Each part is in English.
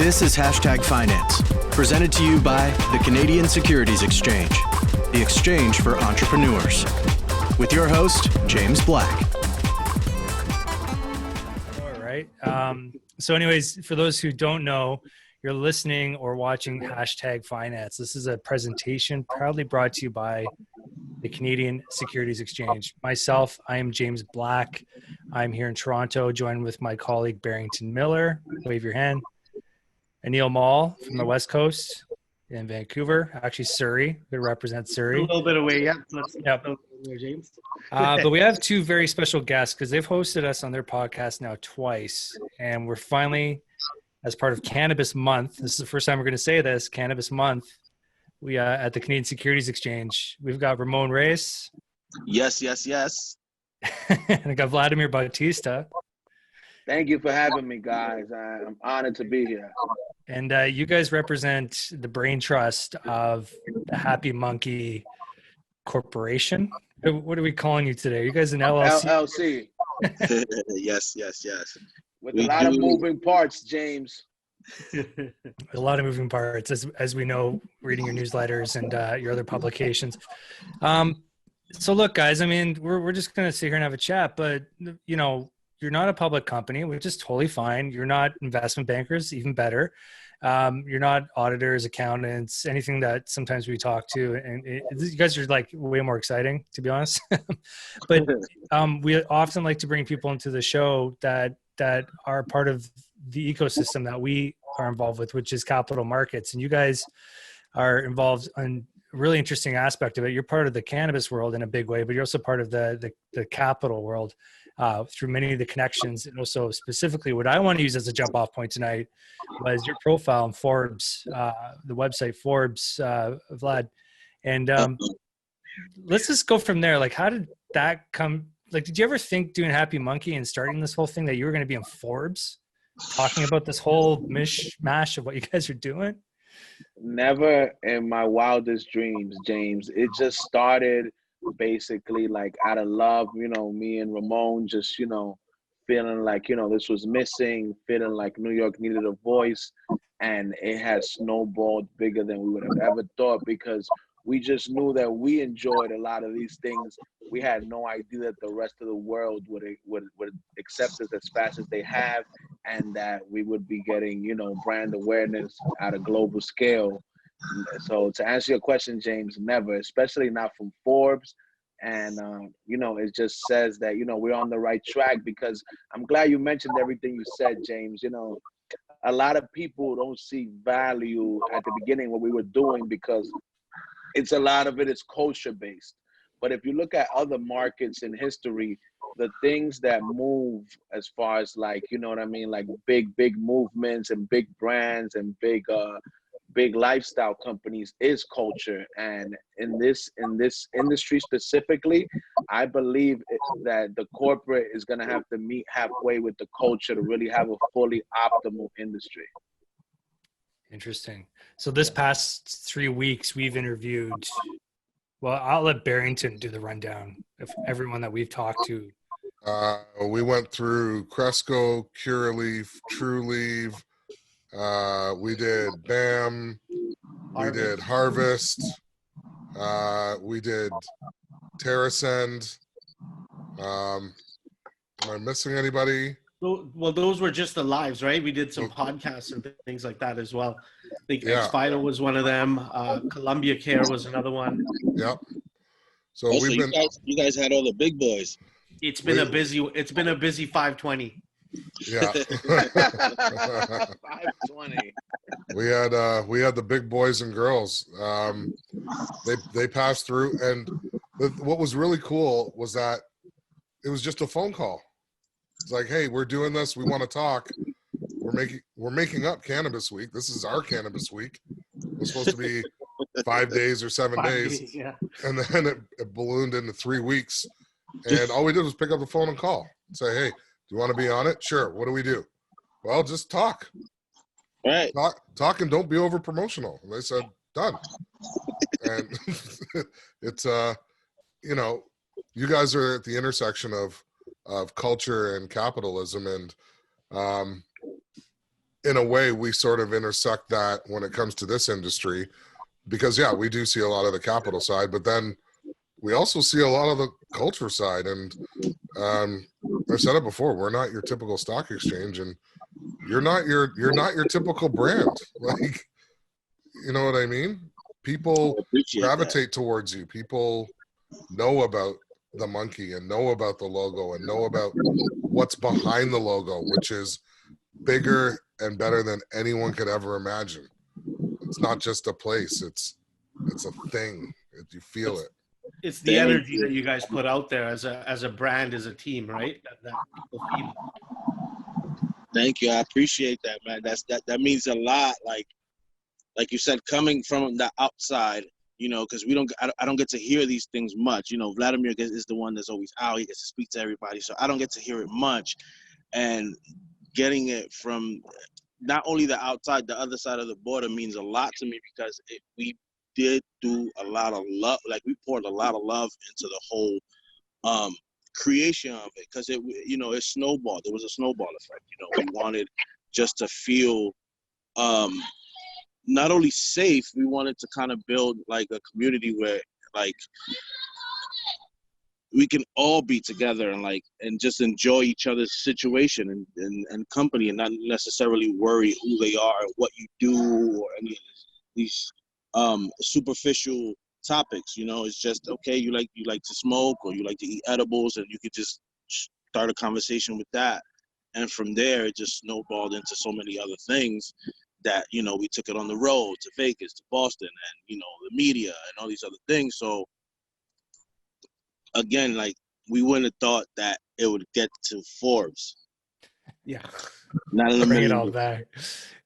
This is Hashtag Finance, presented to you by the Canadian Securities Exchange, the exchange for entrepreneurs. With your host, James Black. All right. So anyways, for those who don't know, you're listening or watching Hashtag Finance. This is a presentation proudly brought to you by the Canadian Securities Exchange. Myself, I am James Black. I'm here in Toronto, joined with my colleague Barrington Miller. Wave your hand. Anil Mall from the West Coast in Vancouver, actually Surrey. We represent Surrey. A little bit away, yeah. Yep. James. But we have two very special guests because they've hosted us on their podcast now twice. And we're finally, as part of Cannabis Month, this is the first time we're going to say this, Cannabis Month, we at the Canadian Securities Exchange, we've got Ramon Reyes. Yes. And I got Vladimir Bautista. Thank you for having me, guys. I'm honored to be here. And you guys represent the brain trust of the Happy Munkey Corporation. What are we calling you today? Are you guys an LLC? LLC. Yes. With a lot of moving parts, James. A lot of moving parts, as we know, reading your newsletters and your other publications. So look, guys, I mean, we're just going to sit here and have a chat, but, you know, you're not a public company, which is totally fine. You're not investment bankers, even better. You're not auditors, accountants, anything that sometimes we talk to. And you guys are like way more exciting, to be honest. But we often like to bring people into the show that are part of the ecosystem that we are involved with, which is capital markets. And you guys are involved in a really interesting aspect of it. You're part of the cannabis world in a big way, but you're also part of the capital world. Through many of the connections. And also specifically what I want to use as a jump off point tonight was your profile in Forbes, the website Forbes, Vlad. And let's just go from there. Like, how did that come? Like, did you ever think doing Happy Munkey and starting this whole thing that you were going to be in Forbes talking about this whole mishmash of what you guys are doing? Never in my wildest dreams, James. It just started basically like out of love, you know, me and Ramon just, you know, feeling like, you know, this was missing, feeling like New York needed a voice, and it has snowballed bigger than we would have ever thought because we just knew that we enjoyed a lot of these things. We had no idea that the rest of the world would accept us as fast as they have, and that we would be getting, you know, brand awareness at a global scale. So to answer your question, James, never, especially not from Forbes. And, you know, it just says that, you know, we're on the right track because I'm glad you mentioned everything you said, James. You know, a lot of people don't see value at the beginning what we were doing because it's a lot of it is culture based. But if you look at other markets in history, the things that move as far as like, you know what I mean, like big movements and big brands and big lifestyle companies is culture. And in this industry specifically, I believe that the corporate is going to have to meet halfway with the culture to really have a fully optimal industry. Interesting. So this past 3 weeks, we've interviewed, well, I'll let Barrington do the rundown of everyone that we've talked to. We went through Cresco, Curaleaf, Trulieve. We did BAM, we did Harvest, we did TerraSend. Am I missing anybody? Well, those were just the lives, right? We did some podcasts and things like that as well. I think X-Vital was one of them. Columbia Care was another one. Yep. So you guys had all the big boys. It's been a busy 520. Yeah. 520. We had the big boys and girls. They passed through, and what was really cool was that it was just a phone call. It's like, hey, we're doing this. We want to talk. We're making up Cannabis Week. This is our Cannabis Week. It was supposed to be 5 days or 7 days, yeah. And then it ballooned into 3 weeks. And all we did was pick up the phone and call. Say, hey, do you want to be on it? Sure. What do we do? Well, just talk. All right. Talk and don't be over promotional. And they said, done. And it's you know, you guys are at the intersection of culture and capitalism, and in a way, we sort of intersect that when it comes to this industry, because yeah, we do see a lot of the capital side, but then we also see a lot of the culture side. And I've said it before, we're not your typical stock exchange, and you're not your typical brand. Like, you know what I mean? People gravitate towards you. People know about the Munkey and know about the logo and know about what's behind the logo, which is bigger and better than anyone could ever imagine. It's not just a place, it's a thing. You feel it. It's the energy that you guys put out there as a brand, as a team, right? That people feel. Thank you. I appreciate that, man. That means a lot. Like you said, coming from the outside, you know, because I don't get to hear these things much. You know, Vladimir is the one that's always out. He gets to speak to everybody, so I don't get to hear it much. And getting it from not only the outside, the other side of the border means a lot to me, because we did do a lot of love. Like, we poured a lot of love into the whole creation of it, because it snowballed. There was a snowball effect. You know, we wanted just to feel not only safe, we wanted to kind of build like a community where like we can all be together and just enjoy each other's situation and company, and not necessarily worry who they are or what you do or any of these superficial topics. You know, it's just, okay, you like to smoke or you like to eat edibles, and you could just start a conversation with that. And from there, it just snowballed into so many other things that, you know, we took it on the road to Vegas, to Boston, and, you know, the media and all these other things. So again, like, we wouldn't have thought that it would get to Forbes. Yeah. Not in a Bring it million all years. back.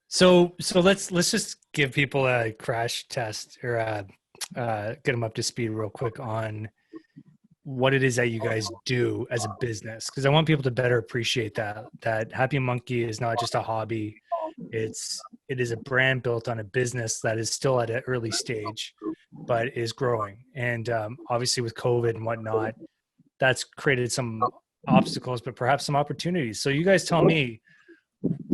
So let's just give people a crash test, or get them up to speed real quick on what it is that you guys do as a business, because I want people to better appreciate that Happy Munkey is not just a hobby. It is a brand built on a business that is still at an early stage, but is growing. And obviously with COVID and whatnot, that's created some obstacles, but perhaps some opportunities. So you guys tell me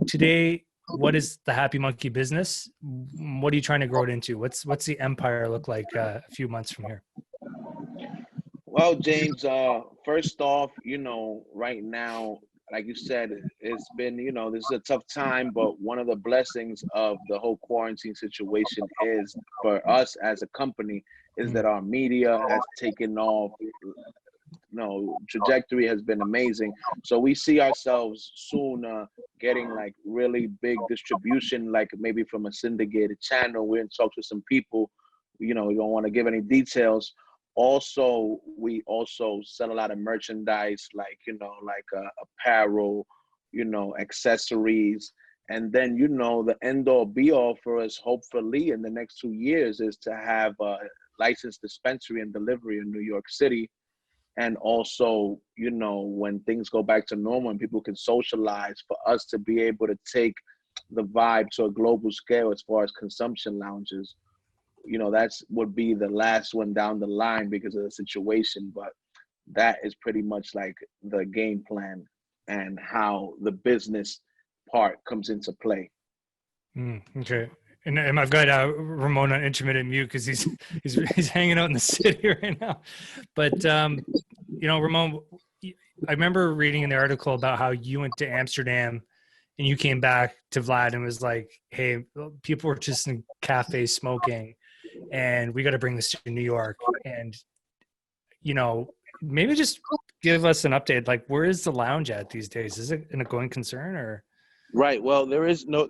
today, what is the Happy Munkey business? What are you trying to grow it into? What's the empire look like a few months from here? Well, James, first off, you know, right now, like you said, it's been, you know, this is a tough time, but one of the blessings of the whole quarantine situation is, for us as a company, is that our media has taken off. You know, trajectory has been amazing. So we see ourselves soon getting like really big distribution, like maybe from a syndicated channel. We're in talks with some people, you know, we don't want to give any details. Also, we also sell a lot of merchandise, like, you know, like apparel, you know, accessories. And then, you know, the end all be all for us, hopefully in the next 2 years, is to have a licensed dispensary and delivery in New York City. And also, you know, when things go back to normal and people can socialize, for us to be able to take the vibe to a global scale as far as consumption lounges. You know, that's would be the last one down the line because of the situation, but that is pretty much like the game plan and how the business part comes into play. Okay. And I've got Ramon on intermittent mute because he's hanging out in the city right now. But you know, Ramon, I remember reading in the article about how you went to Amsterdam and you came back to Vlad and was like, "Hey, people were just in cafes smoking, and we got to bring this to New York." And you know, maybe just give us an update. Like, where is the lounge at these days? Is it a going concern or? Right. Well, there is no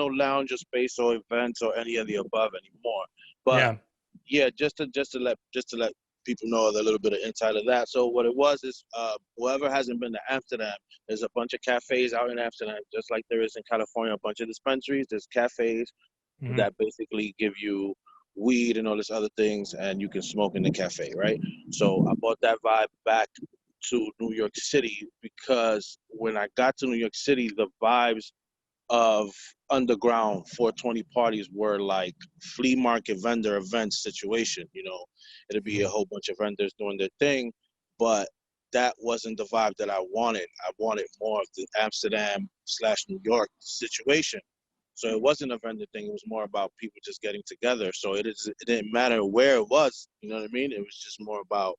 lounge or space or events or any of the above anymore. But yeah, just to let people know a little bit of insight of that. So what it was is, whoever hasn't been to Amsterdam, there's a bunch of cafes out in Amsterdam, just like there is in California, a bunch of dispensaries. There's cafes that basically give you weed and all this other things, and you can smoke in the cafe, right? So I brought that vibe back to New York City, because when I got to New York City, the vibes of underground 420 parties were like flea market vendor events situation. You know, it'd be a whole bunch of vendors doing their thing, but that wasn't the vibe that I wanted. I wanted more of the Amsterdam / New York situation. So it wasn't a vendor thing. It was more about people just getting together. So it didn't matter where it was. You know what I mean? It was just more about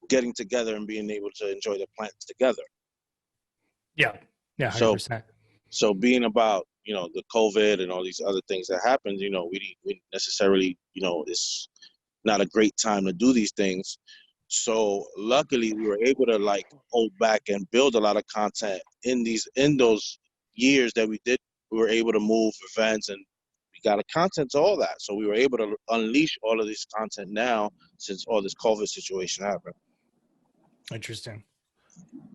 getting together and being able to enjoy the plants together. Yeah. Yeah. 100%. So being about, you know, the COVID and all these other things that happened, you know, we necessarily, you know, it's not a great time to do these things. So luckily we were able to like hold back and build a lot of content in those years that we did. We were able to move events and we got a content to all that. So we were able to unleash all of this content now since all this COVID situation happened. Interesting.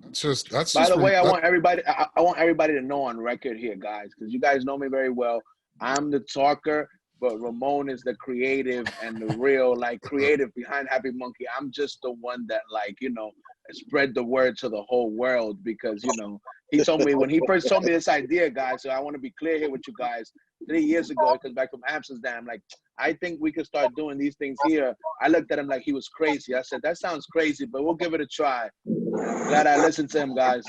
By the way, I want everybody to know on record here, guys, because you guys know me very well. I'm the talker, but Ramon is the creative and the real, like, creative behind Happy Munkey. I'm just the one that, like, you know, spread the word to the whole world because, you know, he told me when he first told me this idea, guys, so I want to be clear here with you guys. 3 years ago, he comes back from Amsterdam, like, I think we could start doing these things here. I looked at him like he was crazy. I said, that sounds crazy, but we'll give it a try. Glad I listened to him, guys.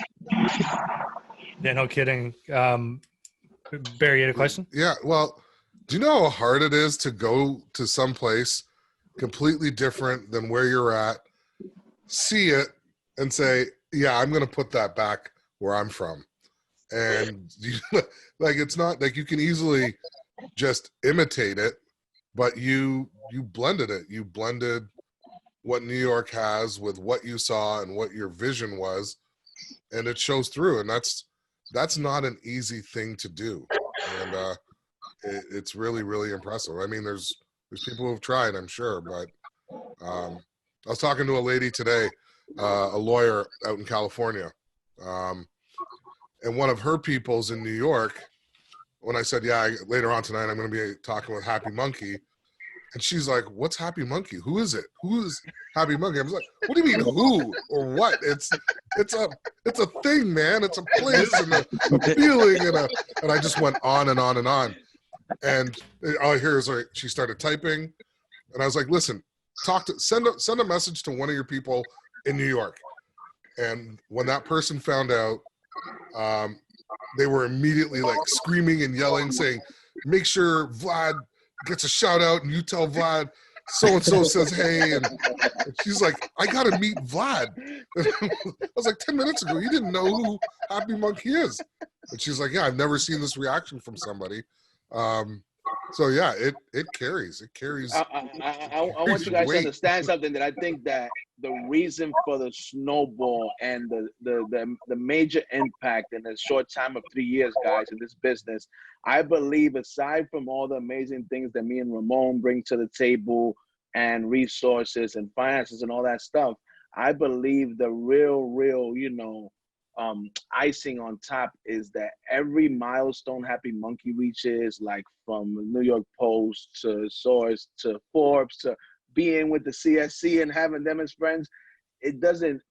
Yeah, no kidding. Barry, you had a question? Yeah, well, do you know how hard it is to go to some place completely different than where you're at, see it, and say, yeah, I'm going to put that back where I'm from? And like, it's not like you can easily just imitate it, but you blended it. You blended what New York has with what you saw and what your vision was, and it shows through. And that's not an easy thing to do. And it's really, really impressive. I mean, there's people who've tried, I'm sure, but I was talking to a lady today, a lawyer out in California, and one of her people's in New York, when I said, yeah, later on tonight, I'm going to be talking with Happy Munkey. And she's like, what's Happy Munkey? Who is it? Who is Happy Munkey? I was like, what do you mean who or what? It's a thing, man. It's a place and a feeling and I just went on and on and on. And all I hear is like, she started typing and I was like, listen, send a message to one of your people in New York. And when that person found out, they were immediately like screaming and yelling, saying, make sure Vlad gets a shout out and you tell Vlad so-and-so says hey. And she's like, I got to meet Vlad. I was like, 10 minutes ago, you didn't know who Happy Munkey is. And she's like, yeah, I've never seen this reaction from somebody. So yeah, it carries. It carries. I want you guys to understand something, that I think that the reason for the snowball and the major impact in a short time of 3 years, guys, in this business, I believe, aside from all the amazing things that me and Ramon bring to the table and resources and finances and all that stuff, I believe the real, you know, icing on top is that every milestone Happy Munkey reaches, like from New York Post to Source to Forbes to being with the CSC and having them as friends,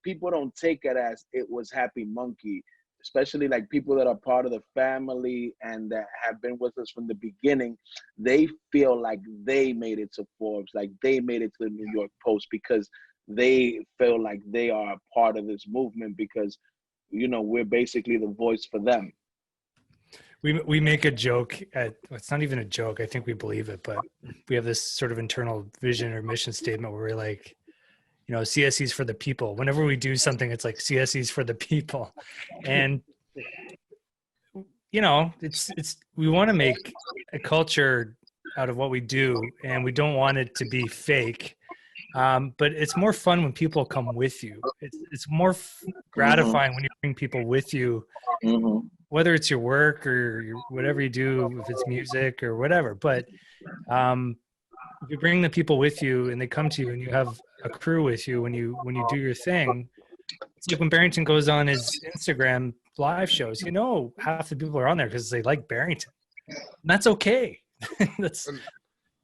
people don't take it as it was Happy Munkey, especially like people that are part of the family and that have been with us from the beginning. They feel like they made it to Forbes, like they made it to the New York Post, because they feel like they are a part of this movement, because, you know, we're basically the voice for them. We make a joke it's not even a joke. I think we believe it, but we have this sort of internal vision or mission statement where we're like, you know, CSE's for the people. Whenever we do something, it's like CSE's for the people. And, you know, it's we want to make a culture out of what we do, and we don't want it to be fake. But it's more fun when people come with you. It's more gratifying when you bring people with you, whether it's your work or whatever you do, if it's music or whatever. But if you bring the people with you and they come to you and you have a crew with you when you do your thing, it's like when Barrington goes on his Instagram live shows, you know, half the people are on there because they like Barrington. And that's okay. That's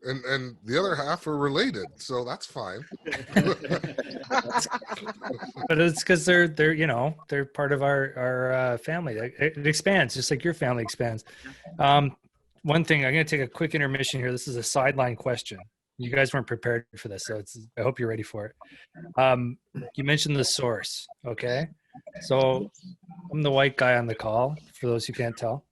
and the other half are related, so that's fine. But it's because they're you know, they're part of our family. It expands just like your family expands. One thing, I'm going to take a quick intermission here. This is a sideline question. You guys weren't prepared for this, so I hope you're ready for it. You mentioned the source, okay? So I'm the white guy on the call, for those who can't tell.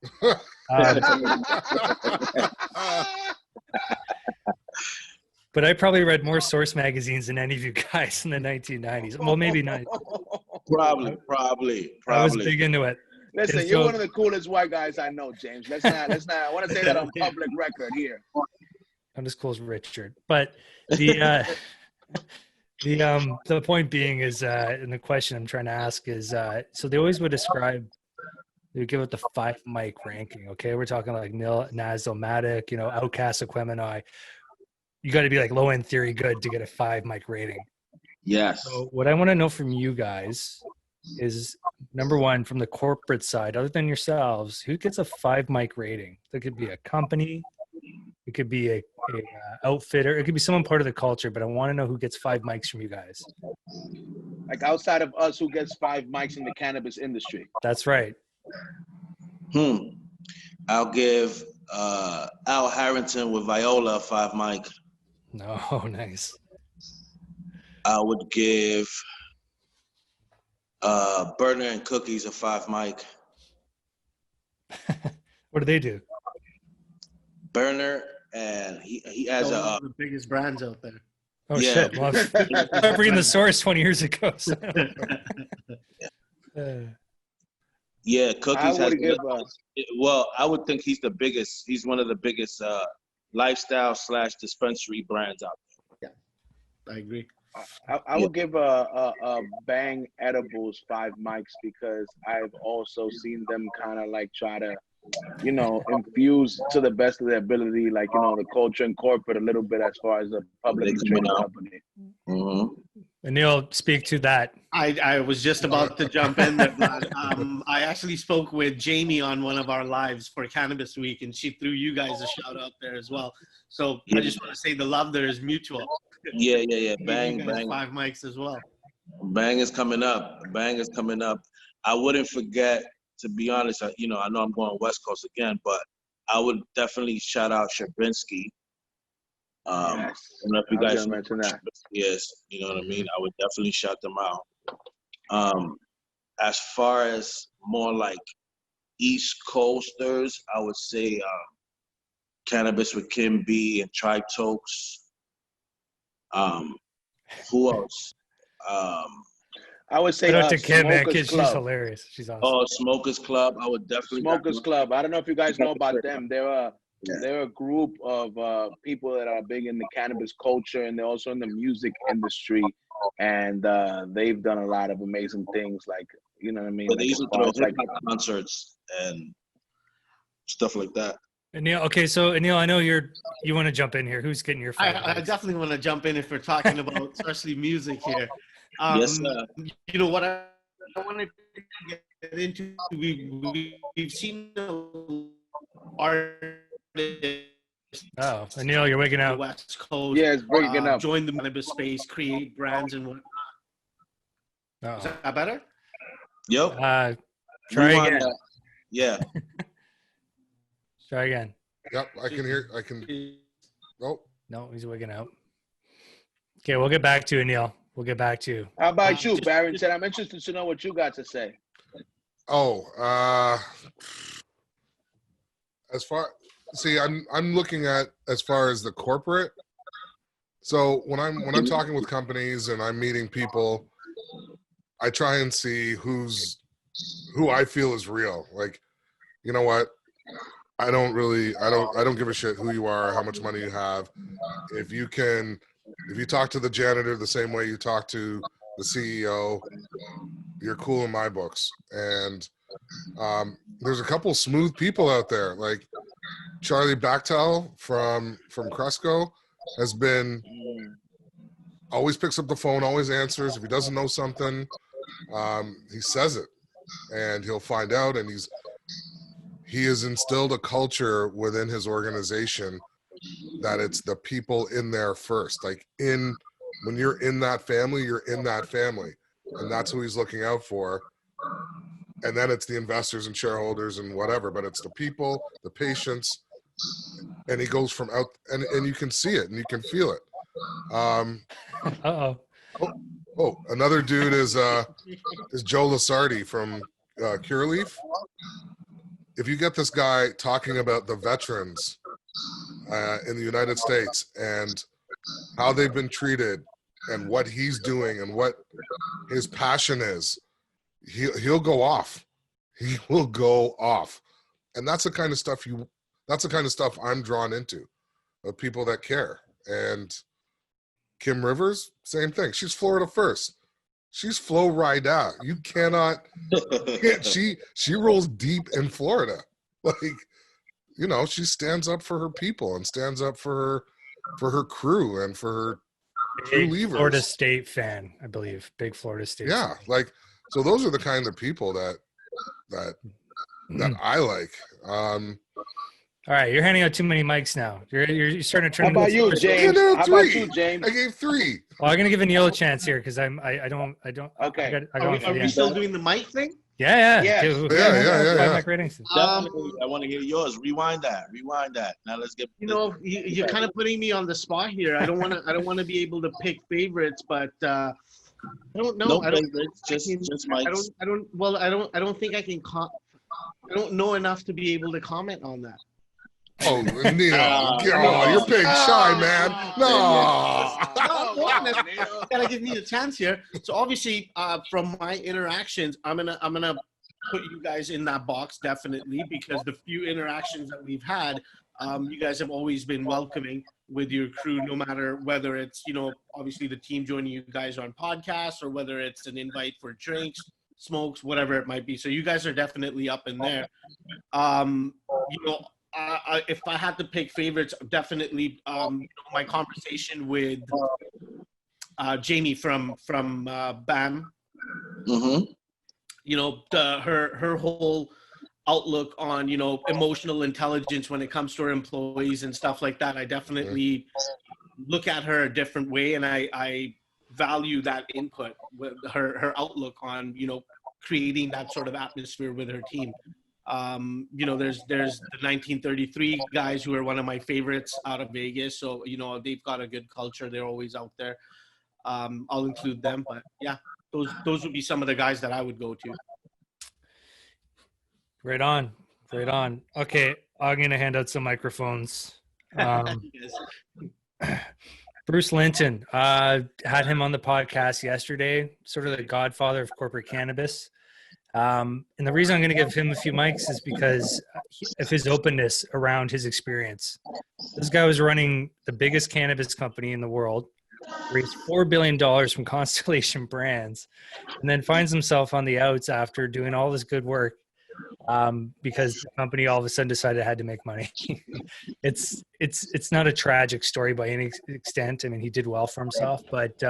But I probably read more Source magazines than any of you guys in the 1990s. Well, maybe not. Probably. I was big into it. Listen, you're one of the coolest white guys I know, James. Let's not. I want to say that on public record here. I'm as cool as Richard. But the point being is, and the question I'm trying to ask is, so they always would describe, they would give it the 5 mic ranking. Okay, we're talking like Nazomatic, Outcast, Aquemini. You got to be like low end theory good to get a 5 mic rating. Yes. So what I want to know from you guys is, number one, from the corporate side, other than yourselves, who gets a 5 mic rating? That could be a company, it could be a outfitter, it could be someone part of the culture, but I want to know who gets 5 mics from you guys. Like outside of us, who gets 5 mics in the cannabis industry? That's right. I'll give Al Harrington with Viola a 5 mic. No, nice. I would give Burner and Cookies a 5 mic. What do they do? Burner, and he has the biggest brands out there. Oh, yeah. shit. Well, I remember reading the Source 20 years ago. So. Yeah, Cookies I has. would give. Well, I would think he's the biggest. He's one of the biggest lifestyle / dispensary brands out there. Yeah, I agree. I would give a Bang Edibles 5 mics because I've also seen them kind of like try to, infuse to the best of their ability, like, the culture and corporate a little bit as far as a public traded company. Mm-hmm. Anil, speak to that. I was just about to jump in there, Vlad. I actually spoke with Jamie on one of our lives for Cannabis Week, and she threw you guys a shout out there as well. So I just want to say the love there is mutual. Yeah. Bang. 5 mics as well. Bang is coming up. I wouldn't forget, to be honest, I know I'm going West Coast again, but I would definitely shout out Shabinsky. I don't know if you guys mention that. Yes, you know what I mean? I would definitely shout them out. As far as more like East Coasters, I would say Cannabis with Kim B and Tri-Tokes. Who else? I would say to Kim, man, Smokers she's Club. hilarious. She's awesome. Oh, Smokers Club. I would definitely. Smokers Club. I don't know if you guys know about them. They're a group of people that are big in the cannabis culture, and they're also in the music industry. And they've done a lot of amazing things, like, you know what I mean? But they like, used to throw like concerts and stuff like that. Anil, okay, so Anil, I know you want to jump in here. Who's getting your 5 I definitely want to jump in if we're talking about especially music here. Yes, sir. What I wanted to get into, we've seen artists. Oh, Anil, you're waking up. West Coast. Yeah, it's breaking up. Join the cannabis space, create brands and whatnot. Oh. Is that better? Yep. Try again. Yeah. Try again. Yep, I can hear. I can. Nope. No, he's waking up. Okay, we'll get back to you, Anil. We'll get back to you. How about you, Barrington? I'm interested to know what you got to say. Oh, I'm looking at as far as the corporate. So when I'm talking with companies and I'm meeting people, I try and see who I feel is real. Like, you know what? I don't give a shit who you are, how much money you have. If you talk to the janitor the same way you talk to the CEO, you're cool in my books. And there's a couple smooth people out there, like Charlie Bachtel from Cresco has been always picks up the phone, always answers. If he doesn't know something, he says it, and he'll find out. And he has instilled a culture within his organization that it's the people in there first. Like when you're in that family, you're in that family, and that's who he's looking out for. And then it's the investors and shareholders and whatever, but it's the people, the patients, and he goes from out, and you can see it and you can feel it. Uh-oh. Oh, another dude is Joe Lasardi from Cureleaf. If you get this guy talking about the veterans in the United States and how they've been treated and what he's doing and what his passion is, he'll go off. He will go off. And that's the kind of stuff I'm drawn into, of people that care. And Kim Rivers, same thing. She's Florida first. She's Flo Rida. You cannot. She rolls deep in Florida. Like, you know, she stands up for her people and stands up for her crew and for her true leavers. Florida State fan, I believe. Big Florida State. Yeah, fan. Like, so those are the kind of people that I like. All right, you're handing out too many mics now. You're starting to turn. How about you, James? How about you, James? I gave 3. Well, I'm gonna give Anil a chance here because I don't. Okay. Are we still doing the mic thing? Yeah. Yeah. Yeah. Mic ratings. Definitely. I want to hear yours. Rewind that. Now let's get. You know, you're kind of putting me on the spot here. I don't want to be able to pick favorites, but I don't know. No I don't. favorites, just mics. I don't think I can. I don't know enough to be able to comment on that. Oh, Neil, you're being shy, man. No. Gotta give me a chance here. So obviously, from my interactions, I'm gonna put you guys in that box definitely, because the few interactions that we've had, you guys have always been welcoming with your crew, no matter whether it's, you know, obviously the team joining you guys on podcasts or whether it's an invite for drinks, smokes, whatever it might be. So you guys are definitely up in there. You know, if I had to pick favorites, definitely my conversation with Jamie from BAM. Mm-hmm. You know, her whole outlook on, you know, emotional intelligence when it comes to her employees and stuff like that. I definitely look at her a different way, and I value that input with her outlook on, you know, creating that sort of atmosphere with her team. You know, there's the 1933 guys who are one of my favorites out of Vegas. So, you know, they've got a good culture. They're always out there. I'll include them, but yeah, those would be some of the guys that I would go to. Right on. Okay, I'm going to hand out some microphones. Bruce Linton, had him on the podcast yesterday, sort of the godfather of corporate cannabis. And the reason I'm going to give him a few mics is because of his openness around his experience. This guy was running the biggest cannabis company in the world, raised $4 billion from Constellation Brands, and then finds himself on the outs after doing all this good work because the company all of a sudden decided it had to make money. It's not a tragic story by any extent. I mean, he did well for himself, but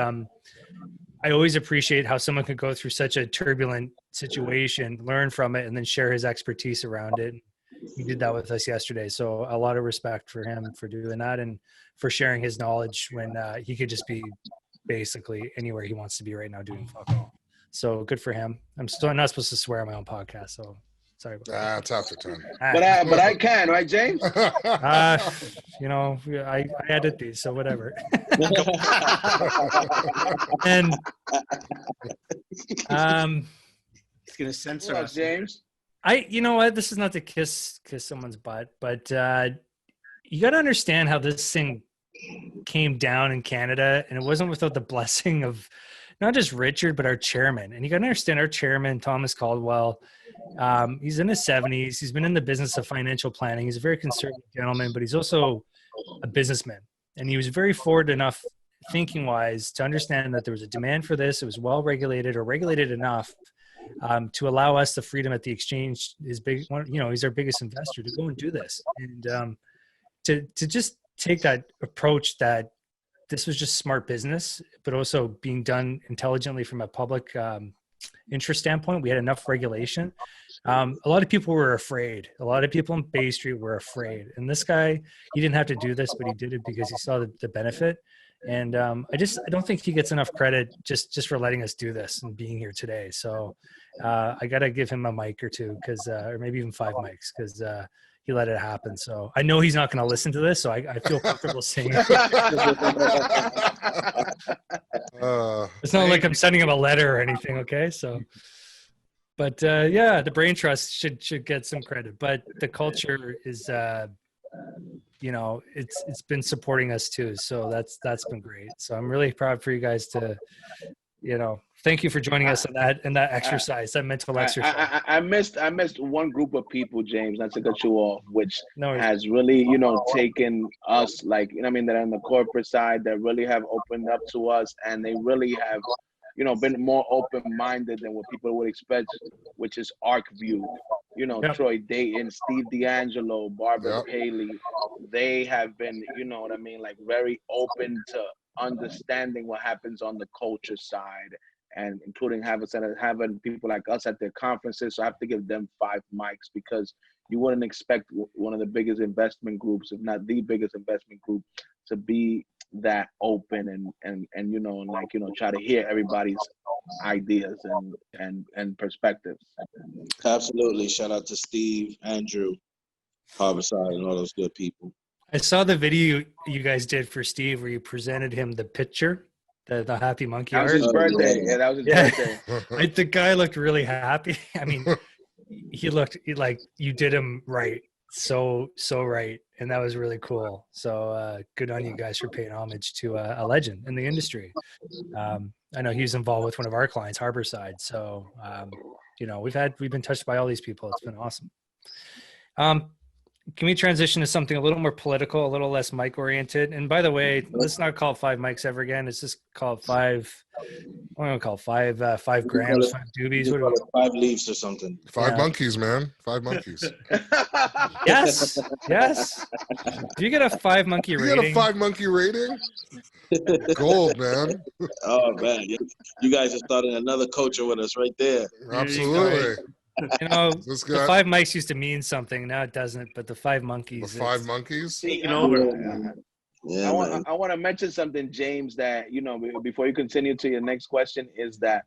I always appreciate how someone could go through such a turbulent situation, learn from it, and then share his expertise around it. He did that with us yesterday. So a lot of respect for him for doing that and for sharing his knowledge when he could just be basically anywhere he wants to be right now doing fuck all. So good for him. I'm not supposed to swear on my own podcast, so sorry about that. It's after 10. But I can, right, James? You know, I edit these, so whatever. And He's gonna censor us, James. You know what? This is not to kiss someone's butt, but you got to understand how this thing came down in Canada, and it wasn't without the blessing of not just Richard, but our chairman. And you got to understand our chairman, Thomas Caldwell. He's in his 70s. He's been in the business of financial planning. He's a very conservative gentleman, but he's also a businessman. And he was very forward enough, thinking-wise, to understand that there was a demand for this. It was well-regulated or regulated enough to allow us the freedom at the exchange. He's our biggest investor, to go and do this. And to just take that approach that this was just smart business, but also being done intelligently from a public interest standpoint. We had enough regulation. A lot of people were afraid. A lot of people in Bay Street were afraid. And this guy, he didn't have to do this, but he did it because he saw the benefit. And I don't think he gets enough credit just for letting us do this and being here today. So I got to give him a mic or two, or maybe even 5 mics, because he let it happen. So I know he's not going to listen to this, so I feel comfortable saying it. It's not like I'm sending him a letter or anything. Okay. So, but yeah, the Brain Trust should get some credit, but the culture is, it's been supporting us too. So that's been great. So I'm really proud for you guys to, thank you for joining us in that exercise, that mental exercise. I missed one group of people, James, not to cut you off, which No, has really, taken us, like, that are on the corporate side, that really have opened up to us, and they really have, been more open-minded than what people would expect, which is ArcView. Yep. Troy Dayton, Steve DeAngelo, Barbara Yep. Paley, they have been, like very open to understanding what happens on the culture side, and including having people like us at their conferences. So I have to give them 5 mics, because you wouldn't expect one of the biggest investment groups, if not the biggest investment group, to be that open and try to hear everybody's ideas and perspectives. Absolutely. Shout out to Steve, Andrew, Harborside, and all those good people. I saw the video you guys did for Steve where you presented him the picture, the happy monkey That was art. his birthday. Yeah, that was his birthday. The guy looked really happy. I mean, he looked like you did him right. So right. And that was really cool. So good on you guys for paying homage to a legend in the industry. I know he was involved with one of our clients, Harborside. So, we've been touched by all these people. It's been awesome. Can we transition to something a little more political, a little less mic oriented? And by the way, let's not call it 5 mics ever again. It's just called 5. What do we call it? 5 grams, 5 doobies. What do we 5 leaves or something? 5 monkeys, man. 5 monkeys. Yes. Do you get a 5 monkey rating? You get a 5 monkey rating? Gold, man. Oh man, you guys are starting another culture with us right there. Absolutely. The 5 mics used to mean something. Now it doesn't. But the 5 monkeys. The 5 monkeys taking over. Yeah, I want to mention something, James, that before you continue to your next question, is that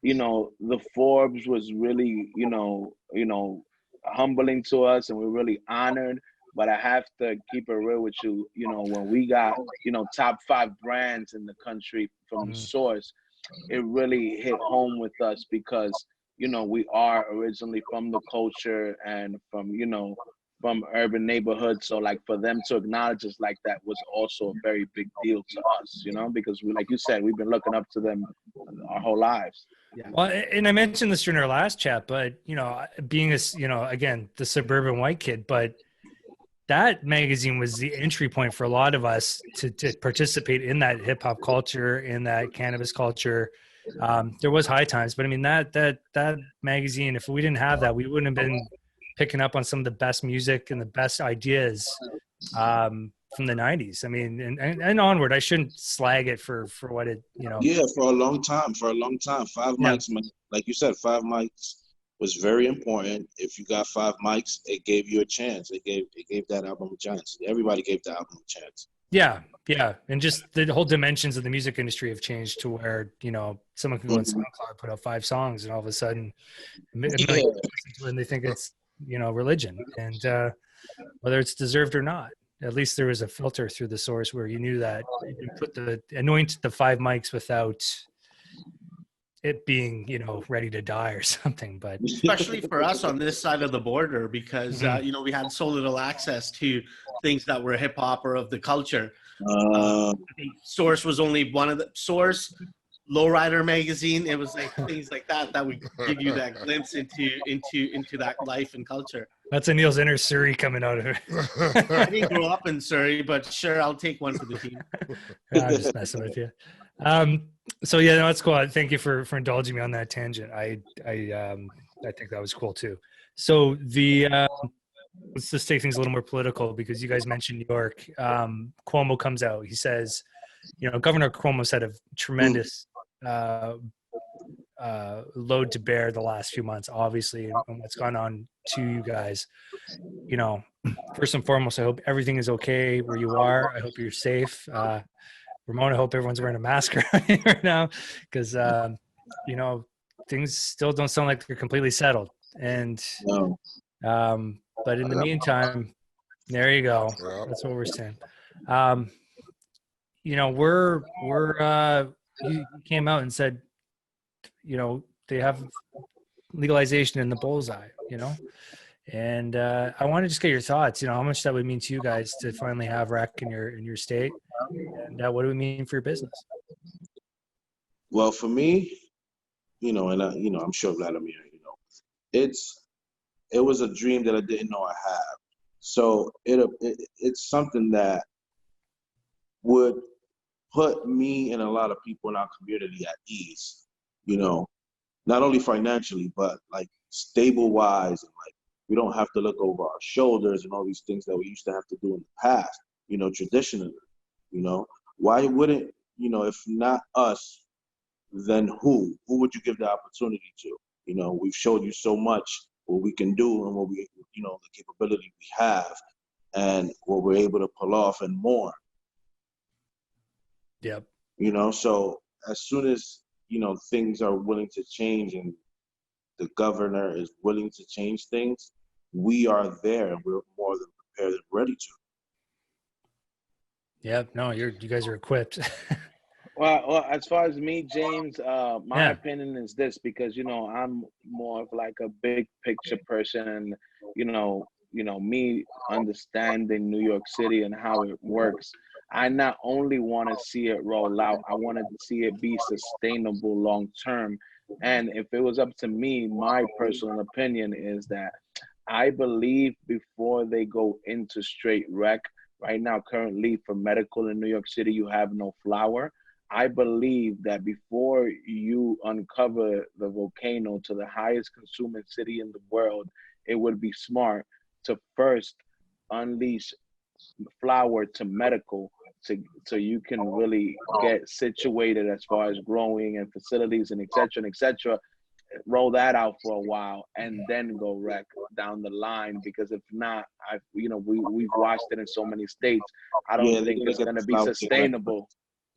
the Forbes was really humbling to us, and we're really honored. But I have to keep it real with you. When we got top 5 brands in the country from the source, it really hit home with us, because we are originally from the culture and from urban neighborhoods. So like for them to acknowledge us like that was also a very big deal to us, because we, like you said, we've been looking up to them our whole lives. Yeah. Well, and I mentioned this during our last chat, but being again, the suburban white kid, but that magazine was the entry point for a lot of us to participate in that hip hop culture, in that cannabis culture. There was High Times, but I mean that magazine, if we didn't have that, we wouldn't have been picking up on some of the best music and the best ideas from the 90s. I mean, and onward. I shouldn't slag it for what it, Yeah, for a long time. 5 mics, like you said, 5 mics was very important. If you got 5 mics, it gave you a chance. It gave that album a chance. Everybody gave the album a chance. Yeah. And just the whole dimensions of the music industry have changed to where, someone can go on SoundCloud, put out 5 songs, and all of a sudden when they think it's, religion, and whether it's deserved or not, at least there was a filter through the source where you knew that you could anoint the 5 mics without it being, ready to die or something. But especially for us on this side of the border, because we had so little access to things that were hip hop or of the culture. I think Source was only one of the Source, Lowrider magazine. It was like things like that would give you that glimpse into that life and culture. That's Anil's inner Surrey coming out of it. I didn't grow up in Surrey, but sure, I'll take one for the team. I'm just messing with you. So yeah, no, that's cool. Thank you for indulging me on that tangent. I think that was cool too. So let's just take things a little more political, because you guys mentioned New York. Cuomo comes out. He says, Governor Cuomo's had a tremendous load to bear the last few months, obviously, and what's gone on to you guys. First and foremost, I hope everything is okay where you are. I hope you're safe. Ramon, I hope everyone's wearing a mask right now, because things still don't sound like they're completely settled. And But in the meantime, there you go. Yeah. That's what we're saying. You know, you came out and said, you know, they have legalization in the bullseye, you know, and I want to just get your thoughts, you know, how much that would mean to you guys to finally have rec in your state, and what do we mean for your business? Well, for me, you know, and you know, I'm sure Vladimir, you know, it was a dream that I didn't know I had. So it's something that would put me and a lot of people in our community at ease, you know, not only financially, but like stable wise, and like we don't have to look over our shoulders and all these things that we used to have to do in the past, you know, traditionally, you know. Why wouldn't, you know, if not us, then who would you give the opportunity to? You know, we've showed you so much what we can do and what we, you know, the capability we have and what we're able to pull off and more. Yep. You know, so as soon as, you know, things are willing to change and the governor is willing to change things, we are there and we're more than prepared and ready to. Yep. No, you guys are equipped. Well, as far as me, James, my opinion is this, because, you know, I'm more of like a big picture person, and, you know, me understanding New York City and how it works. I not only want to see it roll out, I wanted to see it be sustainable long term. And if it was up to me, my personal opinion is that I believe before they go into straight rec, right now, currently for medical in New York City, you have no flower. I believe that before you uncover the volcano to the highest consuming city in the world, it would be smart to first unleash flower to medical, so you can really get situated as far as growing and facilities and et cetera, roll that out for a while and then go rec down the line. Because if not, we've watched it in so many states. I don't think it's going to be sustainable.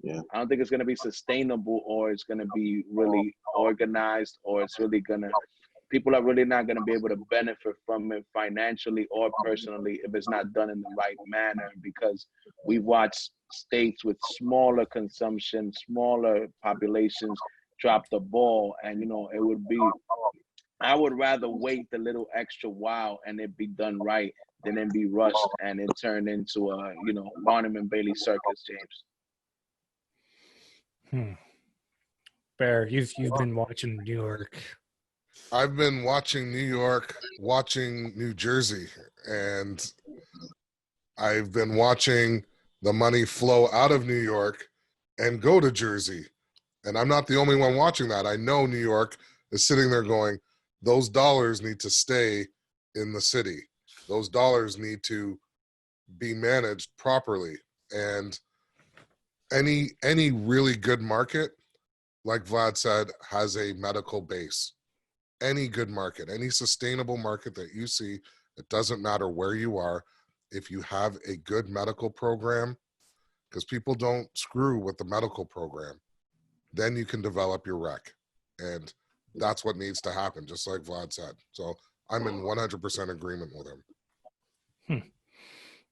Yeah, I don't think it's going to be sustainable, or it's going to be really organized, or it's really going to, people are really not going to be able to benefit from it financially or personally if it's not done in the right manner. Because we've watched states with smaller consumption, smaller populations drop the ball. And, you know, I would rather wait the little extra while and it be done right than it be rushed and it turned into a, you know, Barnum and Bailey circus, James. Fair. You've been watching New York. I've been watching New York, watching New Jersey, and I've been watching the money flow out of New York and go to Jersey. And I'm not the only one watching that. I know New York is sitting there going, those dollars need to stay in the city. Those dollars need to be managed properly. And any really good market, like Vlad said, has a medical base. Any good market, any sustainable market that you see, it doesn't matter where you are, if you have a good medical program, because people don't screw with the medical program, then you can develop your rec. And that's what needs to happen, just like Vlad said. So I'm in 100% agreement with him.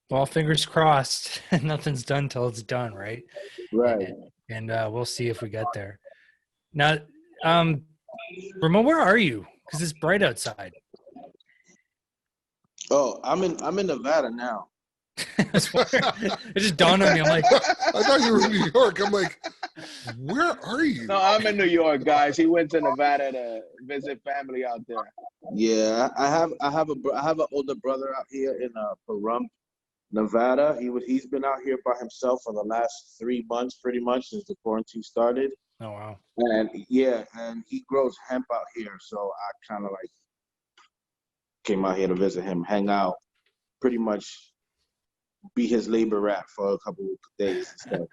Well, fingers crossed. Nothing's done till it's done, right? right. And we'll see if we get there. Now, Ramon, where are you? Because it's bright outside. Oh, I'm in Nevada now. It just dawned on me. I'm like, I thought you were in New York. I'm like, where are you? No, I'm in New York, guys. He went to Nevada to visit family out there. Yeah, I have an older brother out here in Pahrump, Nevada. He's been out here by himself for the last 3 months, pretty much since the quarantine started. oh wow. And yeah, and he grows hemp out here, so I kind of like came out here to visit him, hang out, pretty much be his labor rat for a couple of days and stuff.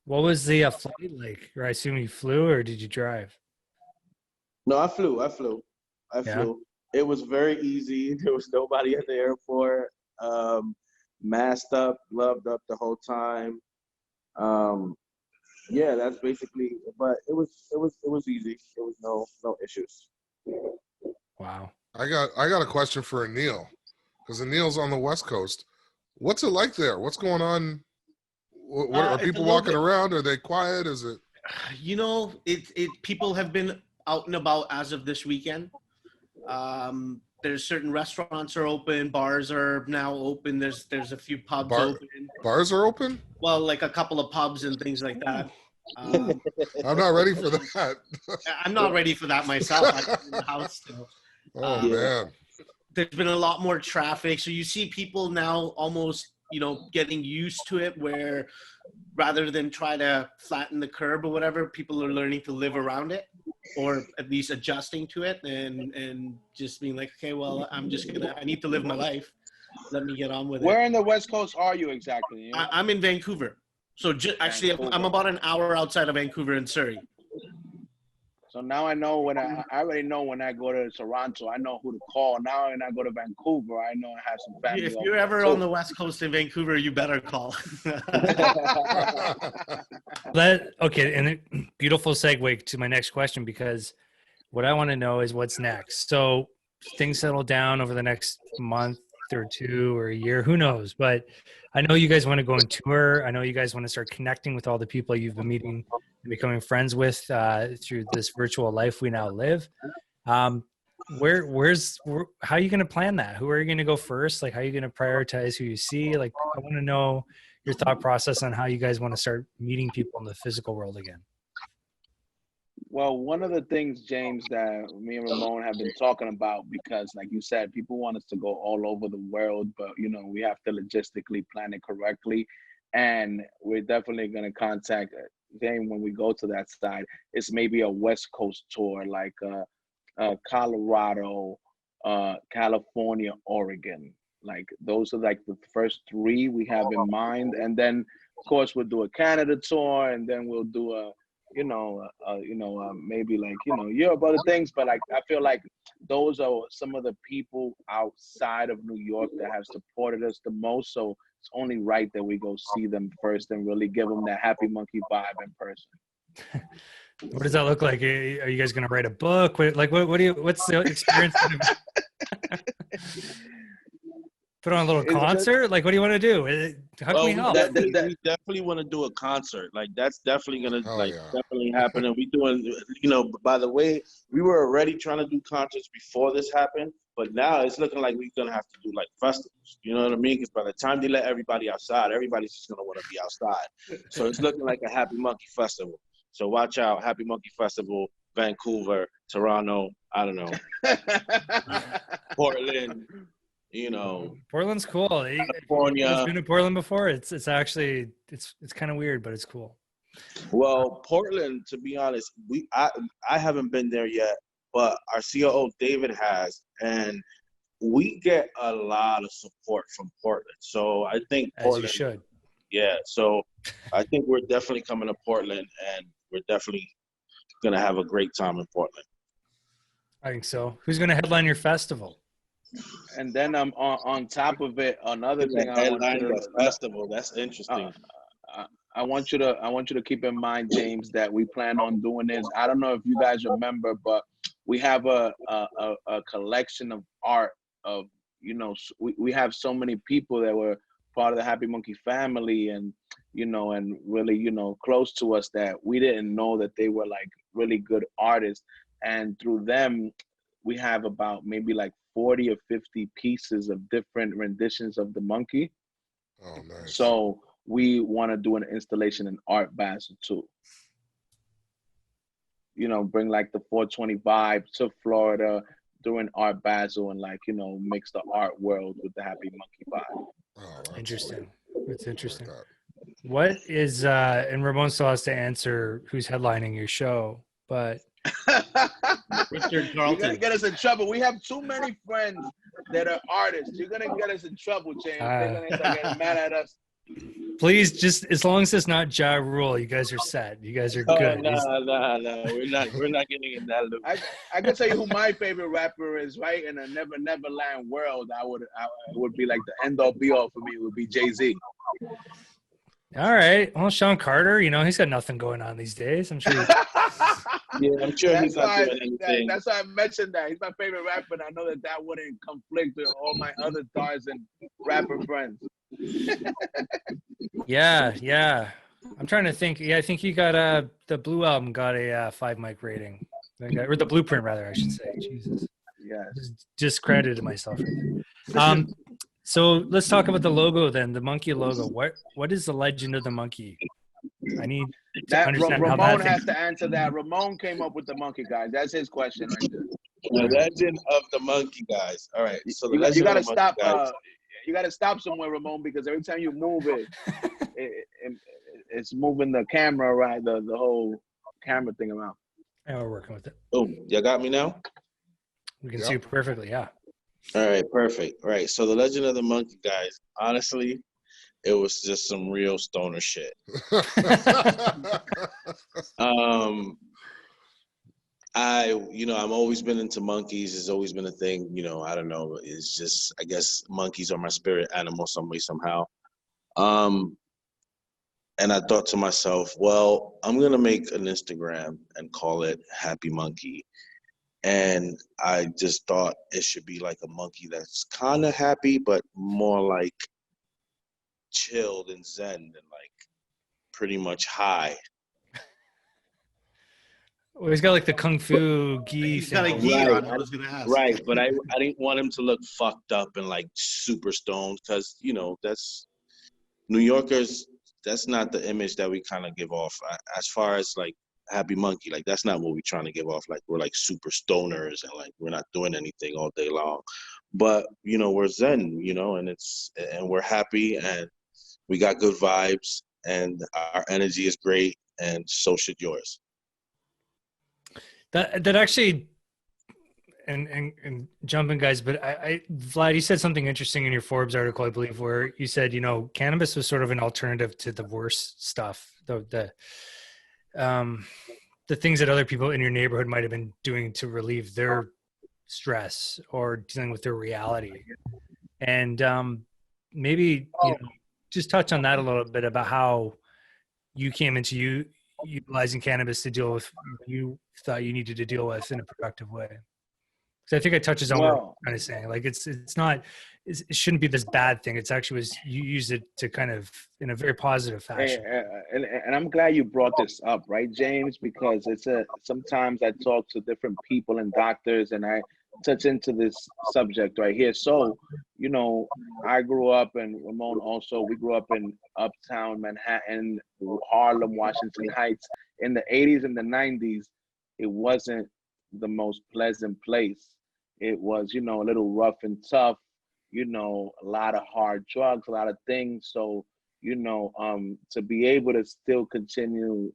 What was the flight like? Or I assume you flew, or did you drive? No, I flew. It was very easy. There was nobody at the airport. Masked up, gloved up the whole time. Yeah, that's basically. But it was easy. There was no issues. Wow. I got a question for Anil. because Anil's on the West Coast. What's it like there? What's going on? What are people walking around? Are they quiet? Is it? You know, people have been out and about as of this weekend. There's certain restaurants are open, bars are now open. There's a few pubs open. Bars are open? Well, like a couple of pubs and things like that. I'm not ready for that. I'm not ready for that myself. I'm in the house still. Oh man. There's been a lot more traffic, so you see people now almost, getting used to it, where rather than try to flatten the curb or whatever, people are learning to live around it, or at least adjusting to it, and just being like, okay, well, I need to live my life. Let me get on with it. Where in the West Coast are you exactly? I'm in Vancouver. So actually, I'm about an hour outside of Vancouver in Surrey. So now I know I already know when I go to Toronto, I know who to call. Now when I go to Vancouver, I know I have some family. If you're ever on the West Coast in Vancouver, you better call. Okay, and beautiful segue to my next question, because what I want to know is what's next. So things settle down over the next month or two or a year, who knows? But I know you guys want to go on tour. I know you guys want to start connecting with all the people you've been meeting and becoming friends with through this virtual life we now live. How are you going to plan that? Who are you going to go first? Like, how are you going to prioritize who you see? Like, I want to know your thought process on how you guys want to start meeting people in the physical world again. Well, one of the things, James, that me and Ramon have been talking about, because like you said, people want us to go all over the world, but we have to logistically plan it correctly. And we're definitely going to contact them when we go to that side. It's maybe a West Coast tour, like Colorado, California, Oregon. Like those are like the first three we have in mind. And then of course we'll do a Canada tour, and then we'll do maybe like, Europe, other things. But like, I feel like those are some of the people outside of New York that have supported us the most. So it's only right that we go see them first and really give them that Happy Monkey vibe in person. What does that look like? Are you guys going to write a book? What's the experience? Put on a little concert? Like, what do you want to do? How can we help? We definitely want to do a concert. Like, that's definitely going to definitely happen. And we doing, by the way, we were already trying to do concerts before this happened, but now it's looking like we're going to have to do like festivals. You know what I mean? Because by the time they let everybody outside, everybody's just going to want to be outside. So it's looking like a Happy Monkey Festival. So watch out, Happy Monkey Festival, Vancouver, Toronto, I don't know, Portland. Portland's cool. California. I've been to Portland before. It's actually it's kind of weird, but it's cool. Well, Portland, to be honest, I haven't been there yet, but our COO David has, and we get a lot of support from Portland. So I think Portland, as you should. Yeah. So I think we're definitely coming to Portland, and we're definitely gonna have a great time in Portland. I think so. Who's gonna headline your festival? And then on top of it, another thing festival. That's interesting. I want you to keep in mind, James, that we plan on doing this. I don't know if you guys remember, but we have a collection of art of, we have so many people that were part of the Happy Monkey family, and and really close to us, that we didn't know that they were like really good artists. And through them, we have about maybe like 40 or 50 pieces of different renditions of the monkey. Oh, nice. So we want to do an installation in Art Basel too. Bring like the 420 vibe to Florida during Art Basel, and like, mix the art world with the Happy Monkey vibe. Oh, interesting. It's interesting. Like what is, and Ramon still has to answer who's headlining your show, but Richard You're Carlton. gonna get us in trouble. We have too many friends that are artists. You're gonna get us in trouble, James. They're gonna start getting mad at us. Please, just as long as it's not Ja Rule, you guys are set. You guys are good. No, we're not getting in that loop. I can tell you who my favorite rapper is, right? In a Never Neverland world, I would be like the end all be all for me would be Jay-Z. All right. Well, Sean Carter, he's got nothing going on these days. I'm sure. Yeah, I'm sure he's not doing anything. That's why I mentioned that. He's my favorite rapper, and I know that wouldn't conflict with all my other Tarzan rapper friends. Yeah. I'm trying to think. Yeah, I think he got the Blue album got a 5 mic rating, or the Blueprint rather, I should say. Jesus. Yeah. Discredited myself. So let's talk about the logo then, the Munkey logo. What is the legend of the Munkey? I need to understand Ramon how that has to answer that. Ramon came up with the Munkey, guys. That's his question right there. The legend of the Munkey, guys. All right. So you got to stop. You got to stop somewhere, Ramon, because every time you move it's moving the camera around, the whole camera thing around. Yeah, we're working with it. Oh, y'all got me now? We can see it perfectly, yeah. All right, perfect. All right, so the legend of the Munkey, guys, honestly, it was just some real stoner shit. I've always been into monkeys. It's always been a thing, I don't know. It's just, I guess monkeys are my spirit animal some way, somehow. And I thought to myself, well, I'm going to make an Instagram and call it Happy Munkey. And I just thought it should be like a monkey that's kind of happy, but more like chilled and zen and like pretty much high. Well, he's got like the kung fu gi. He's got a gi on. I was gonna ask. Right, but I didn't want him to look fucked up and like super stoned because that's New Yorkers. That's not the image that we kind of give off. As far as like Happy Munkey, like that's not what we're trying to give off. Like we're like super stoners and like we're not doing anything all day long. But we're zen, and we're happy and we got good vibes and our energy is great and so should yours. That actually, and jumping guys, but Vlad, you said something interesting in your Forbes article, I believe, where you said, cannabis was sort of an alternative to the worst stuff, the things that other people in your neighborhood might have been doing to relieve their stress or dealing with their reality. And maybe just touch on that a little bit about how you came into utilizing cannabis to deal with what you thought you needed to deal with in a productive way. Because I think it touches on what I'm kind of saying. Like it shouldn't be this bad thing. It's actually you use it to kind of in a very positive fashion. And I'm glad you brought this up, right, James? Because sometimes I talk to different people and doctors, and I touch into this subject right here. So, I grew up, and Ramon also, we grew up in Uptown Manhattan, Harlem, Washington Heights. In the 80s and the 90s, it wasn't the most pleasant place. It was, a little rough and tough, a lot of hard drugs, a lot of things. So, to be able to still continue,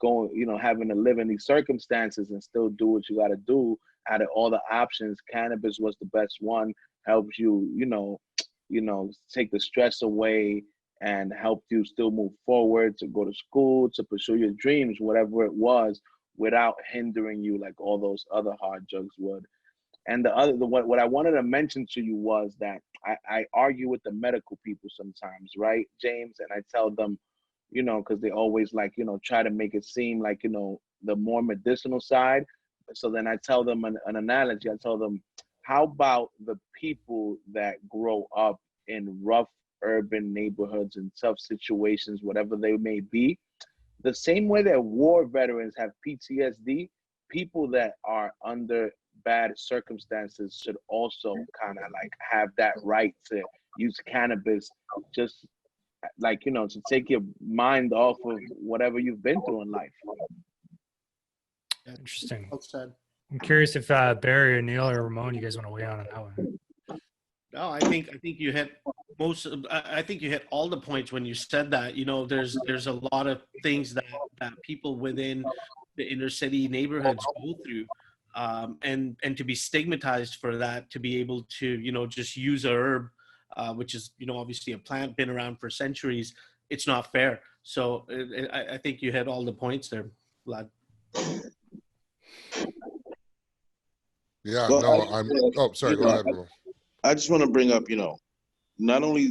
going, having to live in these circumstances and still do what you got to do, out of all the options, cannabis was the best one. Helps you, take the stress away and help you still move forward, to go to school, to pursue your dreams, whatever it was, without hindering you like all those other hard drugs would. And what I wanted to mention to you was that I argue with the medical people sometimes, right, James? And I tell them, because they always like, try to make it seem like, the more medicinal side. So then I tell them an analogy. I tell them, how about the people that grow up in rough urban neighborhoods and tough situations, whatever they may be? The same way that war veterans have PTSD, people that are under bad circumstances should also kind of like have that right to use cannabis, just like, to take your mind off of whatever you've been through in life. Interesting. I'm curious if Barry or Neil or Ramon, you guys want to weigh on that one. No, I think you hit I think you hit all the points when you said that. There's a lot of things that people within the inner city neighborhoods go through, and to be stigmatized for that, to be able to just use a herb, which is obviously a plant been around for centuries. It's not fair. So I think you hit all the points there, Vlad. Yeah, no, sorry, go ahead, Ramon. I just want to bring up, not only,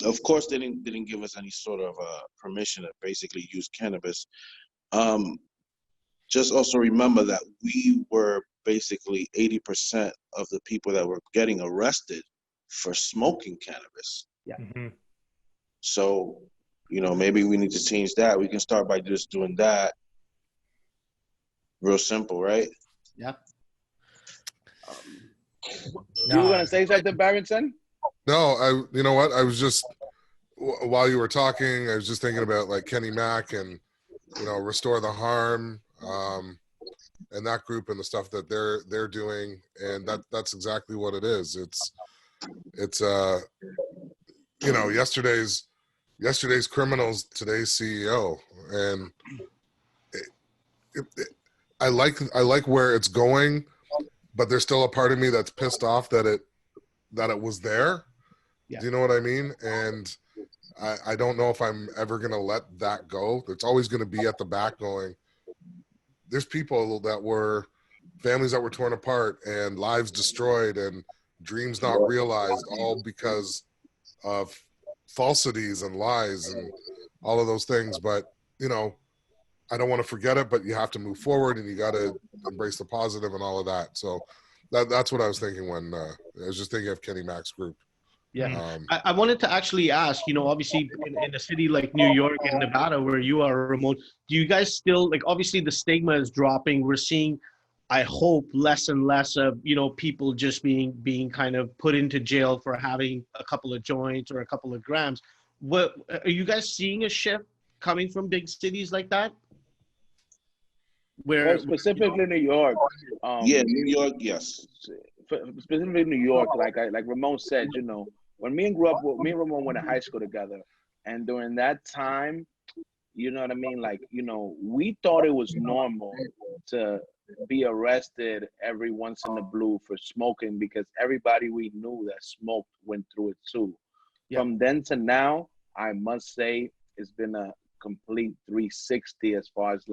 of course, they didn't give us any sort of permission to basically use cannabis. Just also remember that we were basically 80% of the people that were getting arrested for smoking cannabis. Yeah. Mm-hmm. So, maybe we need to change that. We can start by just doing that. Real simple, right? Yeah. You were gonna say something, Barrington? No, you know what? I was just, while you were talking, I was just thinking about like Kenny Mack and, Restore the Harm, and that group and the stuff that they're doing. And that's exactly what it is. It's yesterday's criminals, today's CEO. And I like where it's going, but there's still a part of me that's pissed off that it was there. Yeah. Do you know what I mean? And I don't know if I'm ever going to let that go. It's always going to be at the back going, there's people families that were torn apart and lives destroyed and dreams not realized, all because of falsities and lies and all of those things. But, I don't want to forget it, but you have to move forward and you got to embrace the positive and all of that. So that's what I was thinking when I was just thinking of Kenny Mack's group. Yeah. I wanted to actually ask, obviously in a city like New York and Nevada where you are, Ramon, do you guys still, obviously the stigma is dropping. We're seeing, I hope, less and less of, people just being kind of put into jail for having a couple of joints or a couple of grams. What are you guys seeing a shift coming from big cities like that? Well, specifically New York. New York, yes. Specifically New York, like Ramon said, when me and Ramon went to high school together, and during that time, you know what I mean? We thought it was normal to be arrested every once in the blue for smoking because everybody we knew that smoked went through it too. Yeah. From then to now, I must say it's been a complete 360 as far as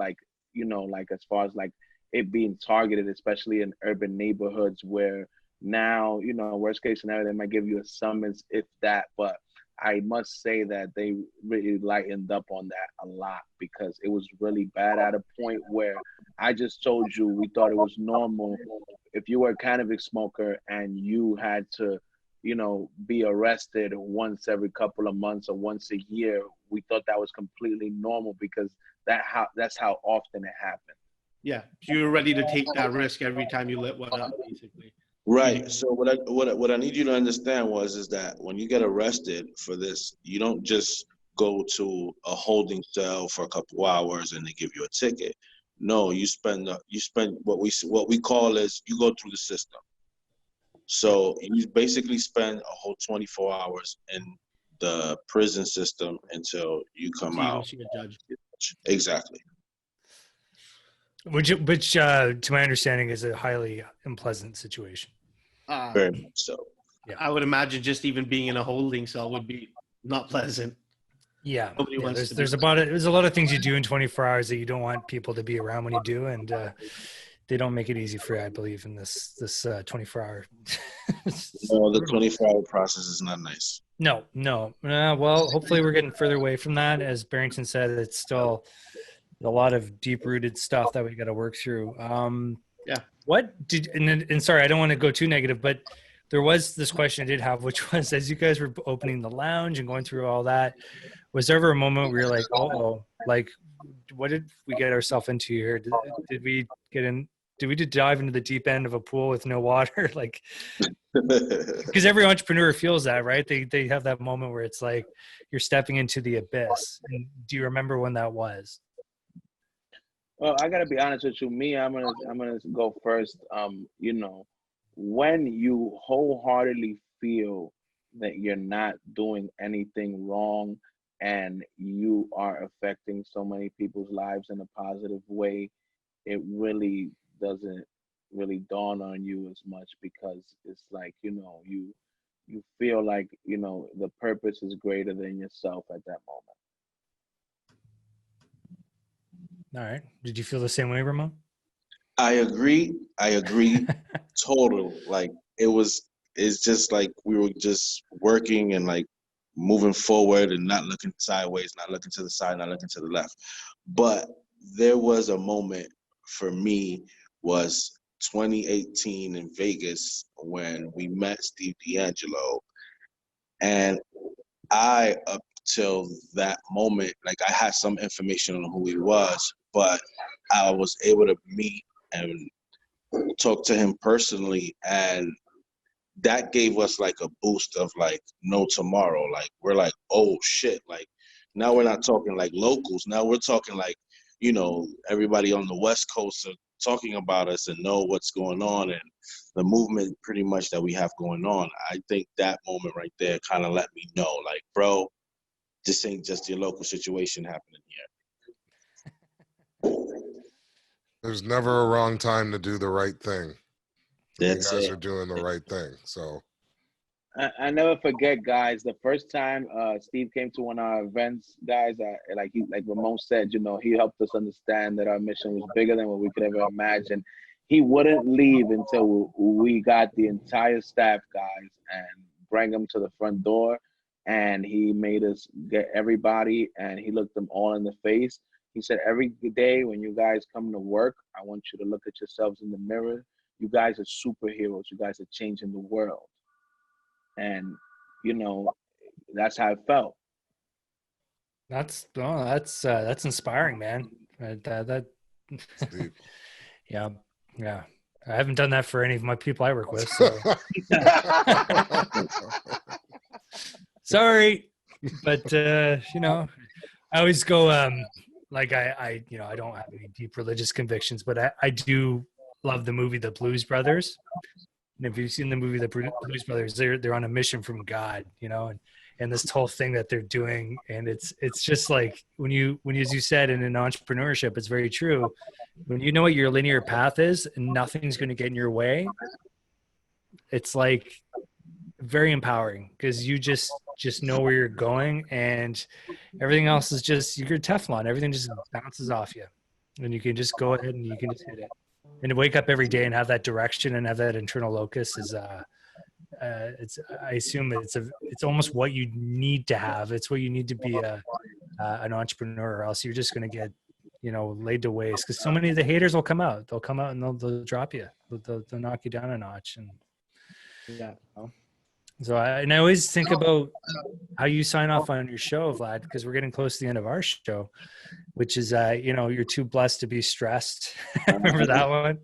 it being targeted, especially in urban neighborhoods where now, worst case scenario, they might give you a summons, if that. But I must say that they really lightened up on that a lot because it was really bad at a point where I just told you we thought it was normal if you were a cannabis smoker and you had to, be arrested once every couple of months or once a year. We thought that was completely normal because that's how often it happened. Yeah, so you're ready to take that risk every time you lit one up, basically. Right. So what I need you to understand is that when you get arrested for this, you don't just go to a holding cell for a couple hours and they give you a ticket. No, you spend what we call is you go through the system. So you basically spend a whole 24 hours in the prison system until you come out. See a judge. Exactly. Which, to my understanding, is a highly unpleasant situation. Very much so. Yeah. I would imagine just even being in a holding cell would be not pleasant. Yeah. There's a lot of things you do in 24 hours that you don't want people to be around when you do, and they don't make it easy for you, I believe, in this 24-hour. No, the 24-hour process is not nice. No. Well, hopefully we're getting further away from that. As Barrington said, it's still a lot of deep-rooted stuff that we got to work through. Yeah. What did and sorry, I don't want to go too negative, but there was this question I did have, which was, as you guys were opening the lounge and going through all that, was there ever a moment where you're like, oh, like, what did we get ourselves into here? Did we get in? Did we dive into the deep end of a pool with no water? Like, because every entrepreneur feels that, right? They have that moment where it's like you're stepping into the abyss. And do you remember when that was? Well, I gotta be honest with you. Me, I'm gonna go first. When you wholeheartedly feel that you're not doing anything wrong and you are affecting so many people's lives in a positive way, it really doesn't really dawn on you as much because it's like, you feel like, the purpose is greater than yourself at that moment. All right. Did you feel the same way, Ramon? I agree. Total. Like it's just like we were just working and like moving forward and not looking sideways, not looking to the side, not looking to the left. But there was a moment for me, was 2018 in Vegas when we met Steve DeAngelo. And I, up till that moment, like I had some information on who he was, but I was able to meet and talk to him personally, and that gave us like a boost of like no tomorrow. Like we're like, oh shit, like now we're not talking like locals, now we're talking like, you know, everybody on the West Coast are talking about us and know what's going on and the movement pretty much that we have going on. I think that moment right there kind of let me know, like, bro, this ain't just your local situation happening here. There's never a wrong time to do the right thing. That's you guys it. are doing the right thing. So I never forget, guys, the first time Steve came to one of our events, guys, like Ramon said, you know, he helped us understand that our mission was bigger than what we could ever imagine. He wouldn't leave until we got the entire staff, guys, and bring them to the front door. And he made us get everybody, and he looked them all in the face. He said, every day when you guys come to work, I want you to look at yourselves in the mirror. You guys are superheroes. You guys are changing the world. And, you know, that's how it felt. That's inspiring, man. Yeah. I haven't done that for any of my people I work with. So. Sorry, but you know, I always go like I don't have any deep religious convictions, but I do love the movie The Blues Brothers. And if you've seen the movie The Blues Brothers, they're on a mission from God, you know, and this whole thing that they're doing, and it's just like when you as you said, in entrepreneurship, it's very true. When you know what your linear path is and nothing's going to get in your way, it's like very empowering because you just know where you're going, and everything else is just you're Teflon. Everything just bounces off you, and you can just go ahead and you can just hit it. And to wake up every day and have that direction and have that internal locus is I assume it's almost what you need to have. It's what you need to be an entrepreneur, or else you're just going to get, you know, laid to waste, because so many of the haters will come out. They'll come out and they'll drop you. They'll knock you down a notch. And yeah. So I always think about how you sign off on your show, Vlad, because we're getting close to the end of our show, which is, you know, you're too blessed to be stressed. Remember that one?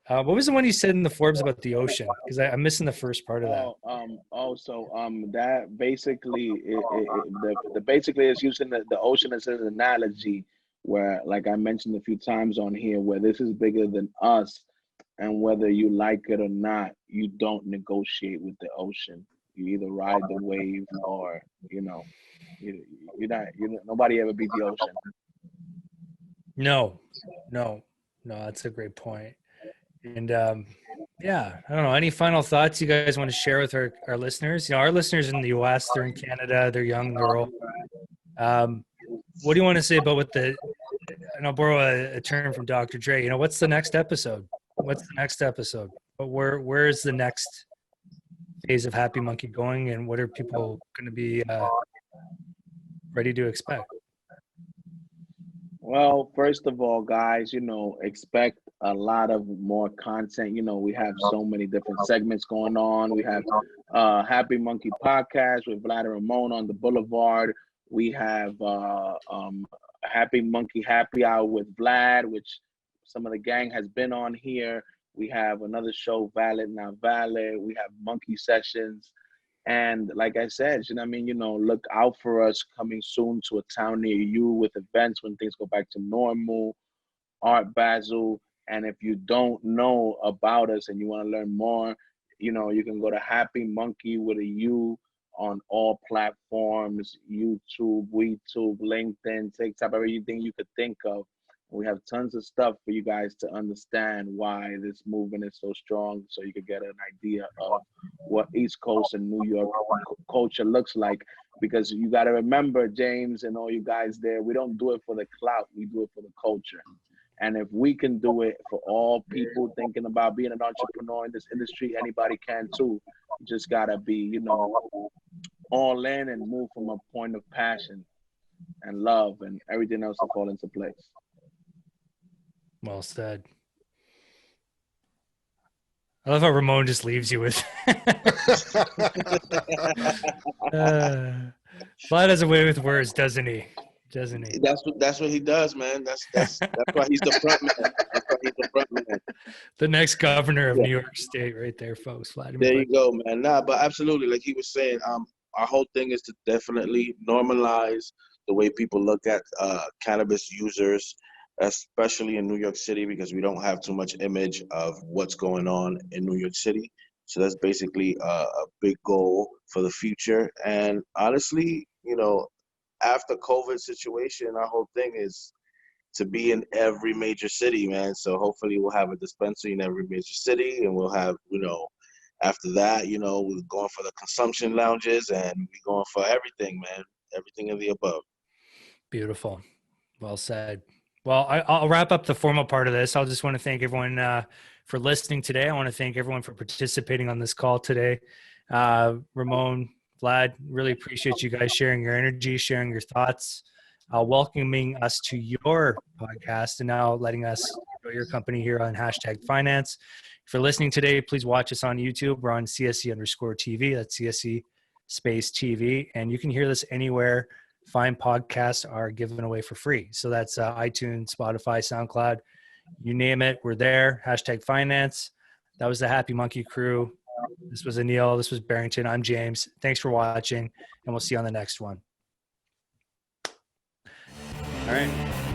What was the one you said in the Forbes about the ocean? Because I'm missing the first part of that. That basically, basically is using the ocean as an analogy, where, like I mentioned a few times on here, where this is bigger than us. And whether you like it or not, you don't negotiate with the ocean. You either ride the wave or, you know, nobody ever beat the ocean. No, that's a great point. And yeah, I don't know. Any final thoughts you guys want to share with our listeners? You know, our listeners in the US, they're in Canada, they're young, they're old. What do you want to say about and I'll borrow a term from Dr. Dre, you know, what's the next episode? What's the next episode? But where is the next phase of Happy Munkey going, and what are people going to be ready to expect? Well, first of all, guys, you know, expect a lot of more content. You know, we have so many different segments going on. We have Happy Munkey podcast with Vladimir Ramon on the Boulevard. We have Happy Munkey Happy Hour with Vlad, which some of the gang has been on here. We have another show, Valid Not Valid. We have Monkey Sessions. And like I said, you know what I mean? You know, look out for us coming soon to a town near you with events when things go back to normal, Art Basel. And if you don't know about us and you want to learn more, you know, you can go to Happy Munkey with a U on all platforms, YouTube, WeTube, LinkedIn, TikTok, everything you could think of. We have tons of stuff for you guys to understand why this movement is so strong, so you could get an idea of what East Coast and New York culture looks like. Because you got to remember, James and all you guys there, we don't do it for the clout, we do it for the culture. And if we can do it for all people thinking about being an entrepreneur in this industry, anybody can too. You just got to be, you know, all in and move from a point of passion and love, and everything else will fall into place. Well said. I love how Ramon just leaves you with. Vlad has a way with words, doesn't he? Doesn't he? That's what he does, man. That's why he's the front man. That's why he's the front man. The next governor of New York State, right there, folks. Vladimir. There you go, man. Nah, but absolutely, like he was saying, our whole thing is to definitely normalize the way people look at cannabis users, especially in New York City, because we don't have too much image of what's going on in New York City. So that's basically a big goal for the future. And honestly, you know, after COVID situation, our whole thing is to be in every major city, man. So hopefully we'll have a dispensary in every major city, and we'll have, you know, after that, you know, we're going for the consumption lounges, and we're going for everything, man. Everything of the above. Beautiful. Well said. Well, I'll wrap up the formal part of this. I'll just want to thank everyone for listening today. I want to thank everyone for participating on this call today. Ramon, Vlad, really appreciate you guys sharing your energy, sharing your thoughts, welcoming us to your podcast, and now letting us grow your company here on #finance. If you're listening today, please watch us on YouTube. We're on CSE_TV. That's CSE space TV. And you can hear this anywhere fine podcasts are given away for free. So that's iTunes, Spotify, SoundCloud, you name it, we're there. #finance. That was the Happy Munkey crew. This was Anil. This was Barrington. I'm James. Thanks for watching, and we'll see you on the next one. All right.